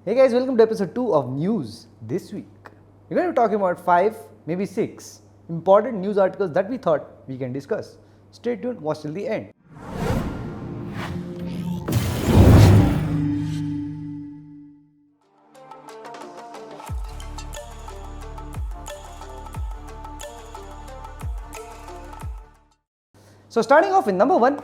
Hey guys, welcome to episode 2 of News this week. We're going to be talking about 5, maybe 6 important news articles that we thought we can discuss. Stay tuned, watch till the end. So starting off with number 1,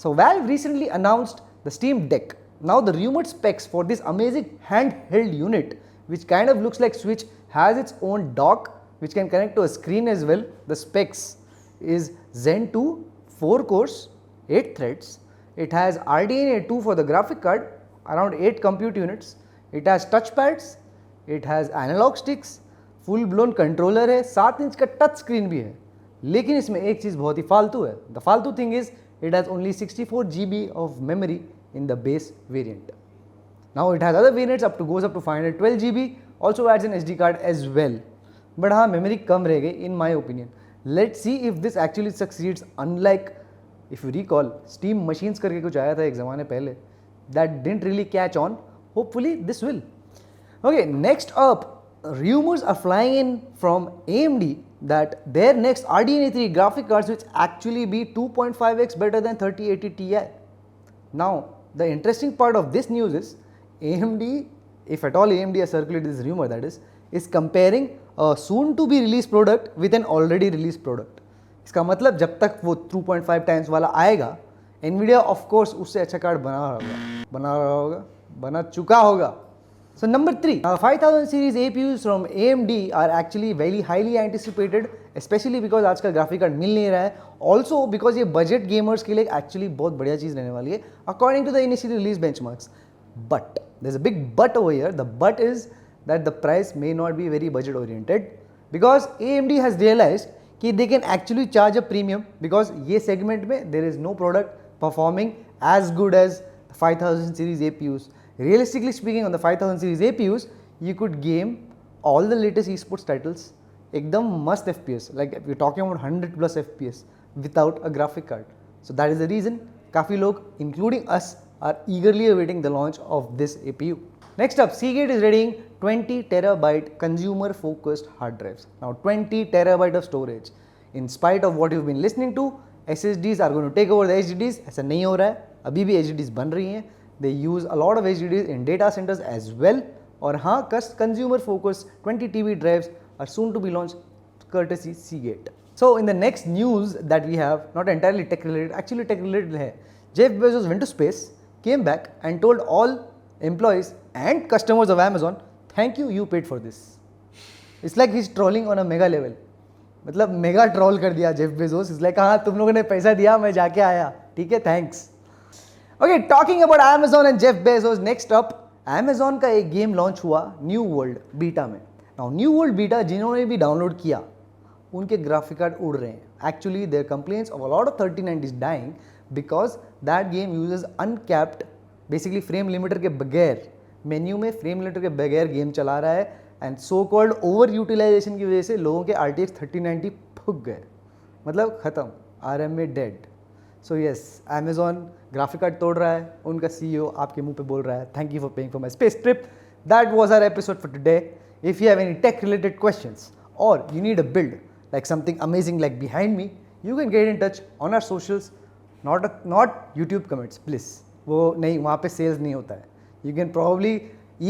Valve recently announced the Steam Deck. Now the rumored specs for this amazing handheld unit, which kind of looks like Switch, has its own dock which can connect to a screen as well. The specs is Zen 2, 4 cores, 8 threads. It has RDNA 2 for the graphic card, around 8 compute units. It has touchpads, it has analog sticks, full blown controller है, 7 inch का touch screen भी है. लेकिन इसमें एक चीज़ बहुत ही फालतू है. The फालतू thing is it has only 64 GB of memory in the base variant. Now it has other variants goes up to 512 GB, also adds an SD card as well. But हाँ, memory कम रह गई in my opinion. Let's see if this actually succeeds. Unlike, if you recall, Steam machines करके कुछ आया था एक ज़माने पहले, that didn't really catch on. Hopefully this will. Okay, next up, rumors are flying in from AMD that their next RDNA 3 graphic cards will actually be 2.5x better than 3080 Ti. Now, the interesting part of this news is AMD, if at all AMD has circulated this rumor, that is comparing a soon to be released product with an already released product. इसका मतलब जब तक वो 2.5 times वाला आएगा, Nvidia of course उससे अच्छा card बना चुका होगा. So number 3, 5000 series APUs from AMD are actually very highly anticipated, especially because आजकल ग्राफिक कार्ड मिल नहीं रहा है. Also because ये बजट गेमर्स के लिए एक्चुअली बहुत बढ़िया चीज़ रहने वाली है, according to the initially released benchmarks. But there's a big but over here. The but is that the price may not be very budget oriented because AMD has realized कि they can actually charge a premium because ये segment में there is no product performing as good as the 5000 series APUs. Realistically speaking, on the 5000 series APUs, you could game all the latest esports titles, एकदम must FPS, like we're talking about 100 plus FPS without a graphic card. So that is the reason काफ़ी लोग, including us, are eagerly awaiting the launch of this APU. Next up, Seagate is readying 20 terabyte consumer focused hard drives. Now 20 terabyte of storage. In spite of what you've been listening to, SSDs are going to take over the HDDs. ऐसा नहीं हो रहा है, अभी भी HDDs बन रही हैं. They use a lot of HDDs in data centers as well. और हाँ, consumer focused 20 TB drives are soon to be launched courtesy Seagate. So in the next news that we have, not entirely tech related, actually tech related है. Jeff Bezos went to space, came back and told all employees and customers of Amazon, thank you, you paid for this. It's like he's trolling on a mega level. मतलब mega troll कर दिया Jeff Bezos. Is like हाँ, तुम लोगों ने पैसा दिया, मैं जाके आया, ठीक है, thanks. Okay, talking about Amazon and Jeff Bezos, next up, Amazon का एक गेम लॉन्च हुआ न्यू वर्ल्ड बीटा में. नाउ न्यू वर्ल्ड बीटा जिन्होंने भी डाउनलोड किया, उनके ग्राफिक कार्ड उड़ रहे हैं. Actually there complaints of a lot of 3090's dying because that game uses uncapped, basically frame limiter के बगैर, मेन्यू में फ्रेम लिमिटर के बगैर गेम चला रहा है. And so called over utilisation की वजह से लोगों के RTX 3090 फूक गए, मतलब ख़त्म, RM में dead. So yes, Amazon graphic card तोड़ रहा है, उनका CEO आपके मुंह पे बोल रहा है, thank you for paying for my space trip. That was our episode for today. If you have any tech related questions or you need a build like something amazing like behind me, you can get in touch on our socials, not YouTube comments please, वो नहीं, वहाँ पे sales नहीं होता है. You can probably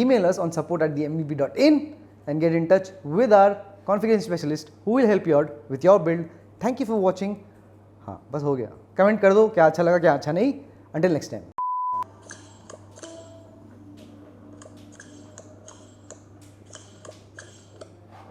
email us on support@themvp.in and get in touch with our configuration specialist who will help you out with your build. Thank you for watching. हाँ, बस हो गया. कमेंट कर दो क्या अच्छा लगा क्या अच्छा नहीं. Until next time.